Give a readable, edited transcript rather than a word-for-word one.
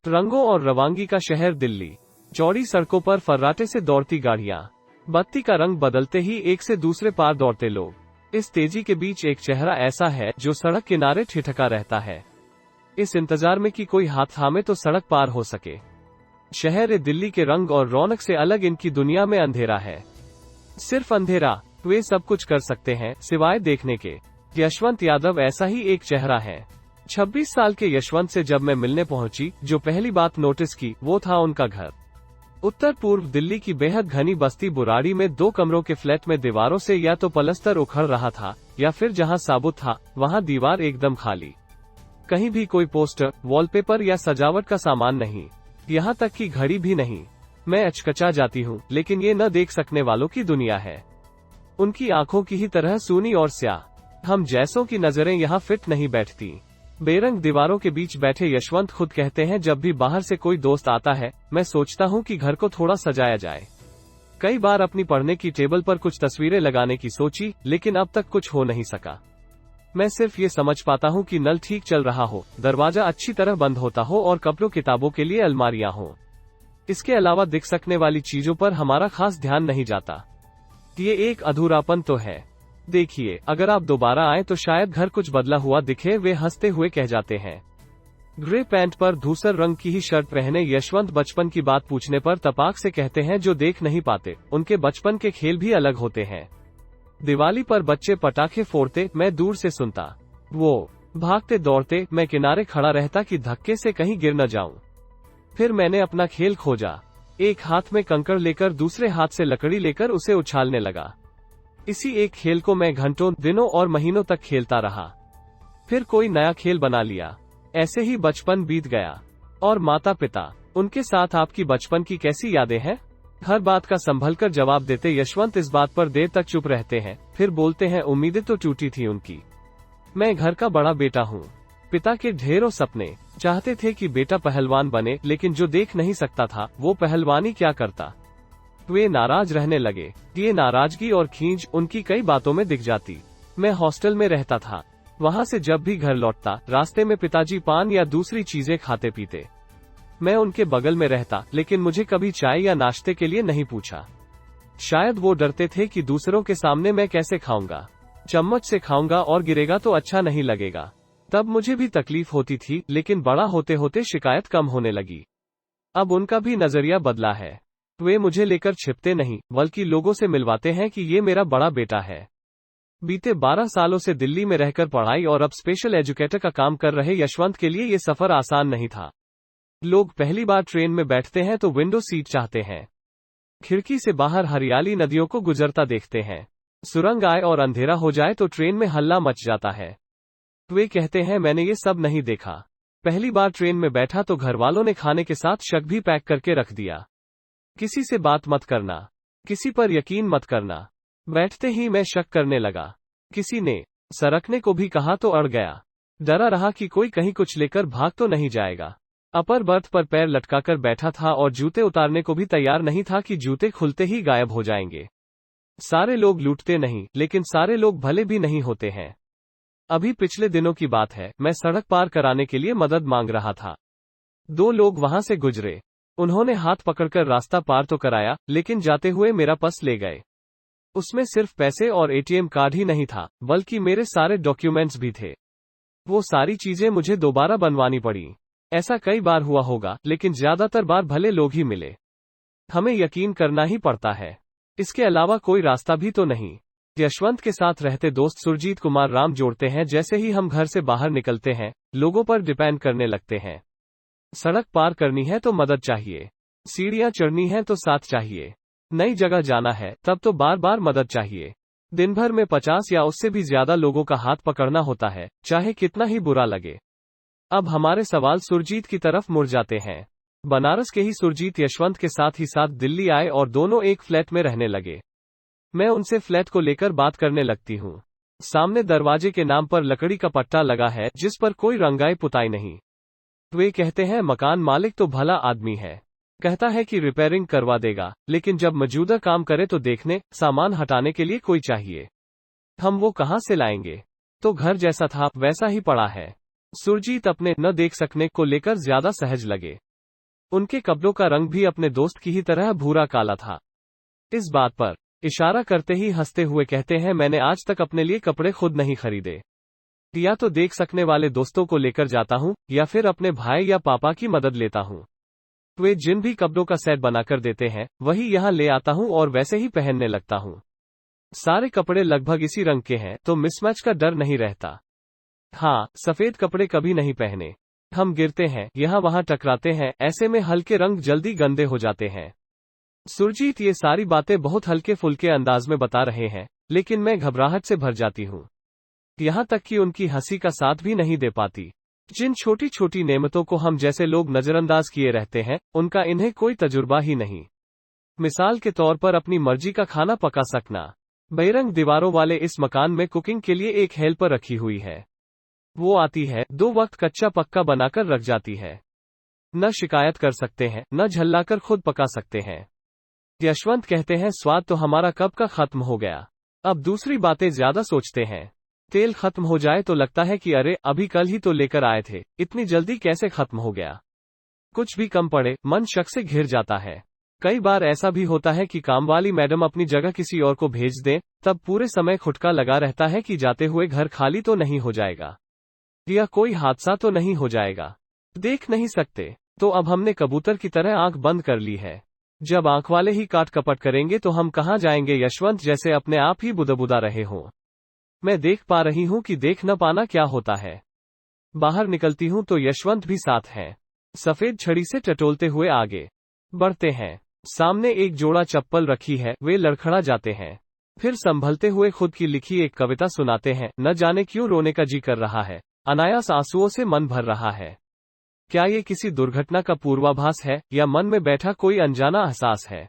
रंगों और रवांगी का शहर दिल्ली। चौड़ी सड़कों पर फर्राटे से दौड़ती गाड़ियां, बत्ती का रंग बदलते ही एक से दूसरे पार दौड़ते लोग। इस तेजी के बीच एक चेहरा ऐसा है जो सड़क किनारे ठिठका रहता है, इस इंतजार में कि कोई हाथ थामे तो सड़क पार हो सके। शहर दिल्ली के रंग और रौनक से अलग इनकी दुनिया में अंधेरा है, सिर्फ अंधेरा। वे सब कुछ कर सकते हैं सिवाय देखने के। यशवंत यादव ऐसा ही एक चेहरा है। 26 साल के यशवंत से जब मैं मिलने पहुंची, जो पहली बात नोटिस की वो था उनका घर। उत्तर पूर्व दिल्ली की बेहद घनी बस्ती बुराड़ी में 2 कमरों के फ्लैट में दीवारों से या तो पलस्तर उखड़ रहा था या फिर जहां साबुत था वहां दीवार एकदम खाली। कहीं भी कोई पोस्टर, वॉलपेपर या सजावट का सामान नहीं, यहाँ तक कि घड़ी भी नहीं। मैं अचकचा जाती हूँ, लेकिन ये न देख सकने वालों की दुनिया है। उनकी आंखों की ही तरह सूनी और स्याह। हम जैसों की नजरें यहाँ फिट नहीं बैठती। बेरंग दीवारों के बीच बैठे यशवंत खुद कहते हैं, जब भी बाहर से कोई दोस्त आता है मैं सोचता हूँ कि घर को थोड़ा सजाया जाए। कई बार अपनी पढ़ने की टेबल पर कुछ तस्वीरें लगाने की सोची, लेकिन अब तक कुछ हो नहीं सका। मैं सिर्फ ये समझ पाता हूँ कि नल ठीक चल रहा हो, दरवाजा अच्छी तरह बंद होता हो और कपड़ों किताबों के लिए अलमारियां हो। इसके अलावा दिख सकने वाली चीजों पर हमारा खास ध्यान नहीं जाता। ये एक अधूरापन तो है। देखिए, अगर आप दोबारा आए तो शायद घर कुछ बदला हुआ दिखे, वे हंसते हुए कह जाते हैं। ग्रे पैंट पर धूसर रंग की ही शर्ट पहने यशवंत बचपन की बात पूछने पर तपाक से कहते हैं, जो देख नहीं पाते उनके बचपन के खेल भी अलग होते हैं। दिवाली पर बच्चे पटाखे फोड़ते, मैं दूर से सुनता। वो भागते दौड़ते, मैं किनारे खड़ा रहता कि धक्के से कहीं गिर न जाऊं। फिर मैंने अपना खेल खोजा। एक हाथ में कंकड़ लेकर दूसरे हाथ से लकड़ी लेकर उसे उछालने लगा। इसी एक खेल को मैं घंटों, दिनों और महीनों तक खेलता रहा। फिर कोई नया खेल बना लिया। ऐसे ही बचपन बीत गया। और माता पिता, उनके साथ आपकी बचपन की कैसी यादें हैं? हर बात का संभलकर जवाब देते यशवंत इस बात पर देर तक चुप रहते हैं, फिर बोलते हैं, उम्मीदें तो टूटी थी उनकी। मैं घर का बड़ा बेटा हूँ। पिता के ढेरों सपने, चाहते थे कि बेटा पहलवान बने, लेकिन जो देख नहीं सकता था वो पहलवानी क्या करता। वे नाराज रहने लगे। ये नाराजगी और खींच उनकी कई बातों में दिख जाती। मैं हॉस्टल में रहता था। वहाँ से जब भी घर लौटता, रास्ते में पिताजी पान या दूसरी चीजें खाते पीते। मैं उनके बगल में रहता, लेकिन मुझे कभी चाय या नाश्ते के लिए नहीं पूछा। शायद वो डरते थे कि दूसरों के सामने मैं कैसे खाऊंगा, चम्मच से खाऊंगा और गिरेगा तो अच्छा नहीं लगेगा। तब मुझे भी तकलीफ होती थी, लेकिन बड़ा होते होते शिकायत कम होने लगी। अब उनका भी नजरिया बदला है। वे मुझे लेकर छिपते नहीं, बल्कि लोगों से मिलवाते हैं कि ये मेरा बड़ा बेटा है। बीते 12 सालों से दिल्ली में रहकर पढ़ाई और अब स्पेशल एजुकेटर का काम कर रहे यशवंत के लिए ये सफर आसान नहीं था। लोग पहली बार ट्रेन में बैठते हैं तो विंडो सीट चाहते हैं। खिड़की से बाहर हरियाली नदियों को गुजरता देखते हैं। सुरंग आए और अंधेरा हो जाए तो ट्रेन में हल्ला मच जाता है। वे कहते हैं, मैंने ये सब नहीं देखा। पहली बार ट्रेन में बैठा तो घर वालों ने खाने के साथ शक भी पैक करके रख दिया। किसी से बात मत करना, किसी पर यकीन मत करना। बैठते ही मैं शक करने लगा। किसी ने सरकने को भी कहा तो अड़ गया। डरा रहा कि कोई कहीं कुछ लेकर भाग तो नहीं जाएगा। अपर बर्थ पर पैर लटकाकर बैठा था और जूते उतारने को भी तैयार नहीं था कि जूते खुलते ही गायब हो जाएंगे। सारे लोग लूटते नहीं, लेकिन सारे लोग भले भी नहीं होते हैं। अभी पिछले दिनों की बात है, मैं सड़क पार कराने के लिए मदद मांग रहा था। 2 लोग वहां से गुजरे। उन्होंने हाथ पकड़कर रास्ता पार तो कराया, लेकिन जाते हुए मेरा पर्स ले गए। उसमें सिर्फ पैसे और एटीएम कार्ड ही नहीं था, बल्कि मेरे सारे डॉक्यूमेंट्स भी थे। वो सारी चीजें मुझे दोबारा बनवानी पड़ी। ऐसा कई बार हुआ होगा, लेकिन ज्यादातर बार भले लोग ही मिले। हमें यकीन करना ही पड़ता है, इसके अलावा कोई रास्ता भी तो नहीं। यशवंत के साथ रहते दोस्त सुरजीत कुमार राम जोड़ते हैं, जैसे ही हम घर से बाहर निकलते हैं लोगों पर डिपेंड करने लगते हैं। सड़क पार करनी है तो मदद चाहिए, सीढ़ियां चढ़नी है तो साथ चाहिए, नई जगह जाना है तब तो बार बार मदद चाहिए। दिन भर में 50 या उससे भी ज्यादा लोगों का हाथ पकड़ना होता है, चाहे कितना ही बुरा लगे। अब हमारे सवाल सुरजीत की तरफ मुड़ जाते हैं। बनारस के ही सुरजीत यशवंत के साथ ही साथ दिल्ली आए और दोनों एक फ्लैट में रहने लगे। मैं उनसे फ्लैट को लेकर बात करने लगती हूँ। सामने दरवाजे के नाम पर लकड़ी का पट्टा लगा है, जिस पर कोई रंगाई पुताई नहीं। वे कहते हैं, मकान मालिक तो भला आदमी है, कहता है कि रिपेयरिंग करवा देगा, लेकिन जब मौजूदा काम करे तो देखने, सामान हटाने के लिए कोई चाहिए। हम वो कहाँ से लाएंगे? तो घर जैसा था वैसा ही पड़ा है। सुरजीत अपने न देख सकने को लेकर ज्यादा सहज लगे। उनके कपड़ों का रंग भी अपने दोस्त की ही तरह भूरा काला था। इस बात पर इशारा करते ही हंसते हुए कहते हैं, मैंने आज तक अपने लिए कपड़े खुद नहीं खरीदे। या तो देख सकने वाले दोस्तों को लेकर जाता हूँ या फिर अपने भाई या पापा की मदद लेता हूँ। वे जिन भी कपड़ों का सेट बनाकर देते हैं वही यहाँ ले आता हूँ और वैसे ही पहनने लगता हूँ। सारे कपड़े लगभग इसी रंग के हैं तो मिसमैच का डर नहीं रहता। हाँ, सफेद कपड़े कभी नहीं पहने। हम गिरते हैं, यहाँ वहाँ टकराते हैं, ऐसे में हल्के रंग जल्दी गंदे हो जाते हैं। सुरजीत ये सारी बातें बहुत हल्के फुल्के अंदाज में बता रहे हैं, लेकिन मैं घबराहट से भर जाती हूँ। यहाँ तक कि उनकी हंसी का साथ भी नहीं दे पाती। जिन छोटी छोटी नेमतों को हम जैसे लोग नजरअंदाज किए रहते हैं, उनका इन्हें कोई तजुर्बा ही नहीं। मिसाल के तौर पर अपनी मर्जी का खाना पका सकना। बेरंग दीवारों वाले इस मकान में कुकिंग के लिए एक हेल्पर रखी हुई है। वो आती है, 2 वक्त कच्चा पक्का बनाकर रख जाती है। न शिकायत कर सकते हैं, न झल्लाकर खुद पका सकते हैं। यशवंत कहते हैं, स्वाद तो हमारा कब का खत्म हो गया, अब दूसरी बातें ज्यादा सोचते हैं। तेल खत्म हो जाए तो लगता है कि अरे अभी कल ही तो लेकर आए थे, इतनी जल्दी कैसे खत्म हो गया। कुछ भी कम पड़े, मन शक से घिर जाता है। कई बार ऐसा भी होता है कि कामवाली मैडम अपनी जगह किसी और को भेज दें, तब पूरे समय खुटका लगा रहता है कि जाते हुए घर खाली तो नहीं हो जाएगा, या कोई हादसा तो नहीं हो जाएगा। देख नहीं सकते तो अब हमने कबूतर की तरह आंख बंद कर ली है। जब आंख वाले ही काट कपट करेंगे तो हम कहां जाएंगे। यशवंत जैसे अपने आप ही बुदबुदा रहे हों। मैं देख पा रही हूं कि देख न पाना क्या होता है। बाहर निकलती हूं तो यशवंत भी साथ हैं। सफेद छड़ी से टटोलते हुए आगे बढ़ते हैं। सामने एक जोड़ा चप्पल रखी है, वे लड़खड़ा जाते हैं। फिर संभलते हुए खुद की लिखी एक कविता सुनाते हैं। न जाने क्यों रोने का जी कर रहा है, अनायास आंसुओं से मन भर रहा है। क्या ये किसी दुर्घटना का पूर्वाभास है या मन में बैठा कोई अनजाना एहसास है।